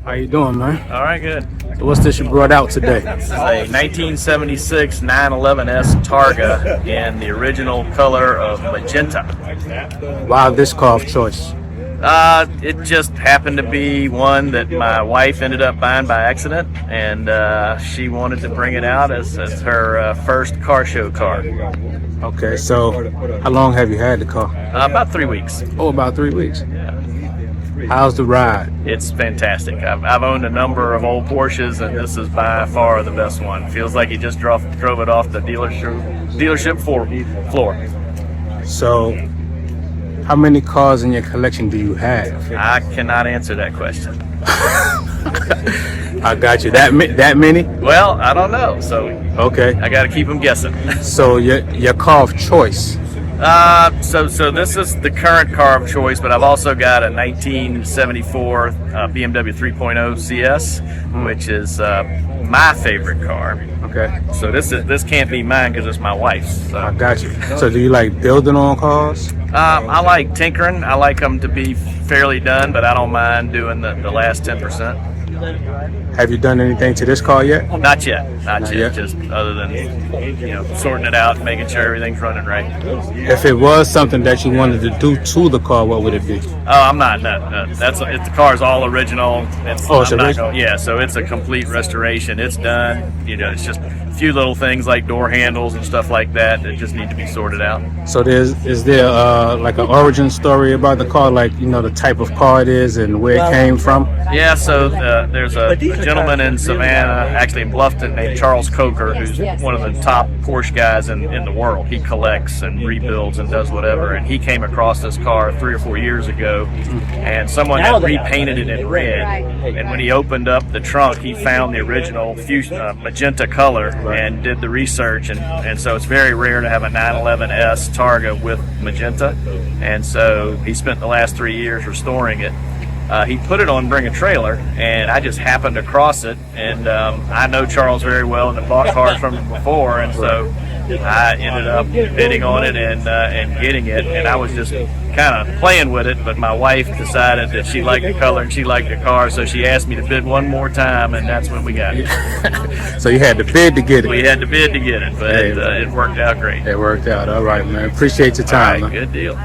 How you doing, man? All right, good. So what's this you brought out today? This is a 1976 911S Targa in the original color of Magenta. Why this car of choice? It just happened to be one that my wife ended up buying by accident, and she wanted to bring it out as her first car show car. Okay, so how long have you had the car? About 3 weeks. Oh, about 3 weeks. Yeah. How's the ride? It's fantastic. I've owned a number of old Porsches, and this is by far the best one. Feels like you just drove it off the dealership floor. So, how many cars in your collection do you have? I cannot answer that question. I got you. That many? Well, I don't know, so Okay. I got to keep them guessing. So your car of choice. So this is the current car of choice, but I've also got a 1974 BMW 3.0 CS, which is my favorite car. Okay. So this can't be mine because it's my wife's. So. I got you. So do you like building on cars? I like tinkering. I like them to be fairly done, but I don't mind doing the last 10%. Have you done anything to this car yet? Not yet. Not yet. yet. Just other than sorting it out and making sure everything's running right. If it was something that you wanted to do to the car, what would it be? Oh, I'm not. No. The car's all original. It's original? Yeah, so it's a complete restoration. It's done. It's just a few little things like door handles and stuff like that just need to be sorted out. So is there like an origin story about the car, like the type of car it is and where it came from? Yeah, so there's a gentleman in Savannah, actually in Bluffton, named Charles Coker, who's one of the top Porsche guys in the world. He collects and rebuilds and does whatever, and he came across this car 3 or 4 years ago, and someone had repainted it in red, and when he opened up the trunk, he found the original magenta color and did the research, and so it's very rare to have a 911S Targa with magenta, and so he spent the last 3 years restoring it. He put it on Bring a Trailer, and I just happened to cross it, and I know Charles very well and have bought cars from him before, and so I ended up bidding on it and getting it, and I was just kind of playing with it, but my wife decided that she liked the color and she liked the car, so she asked me to bid one more time, and that's when we got it. So you had to bid to get it? We had to bid to get it, but it worked out great. It worked out. All right, man. Appreciate your time. All right, good deal.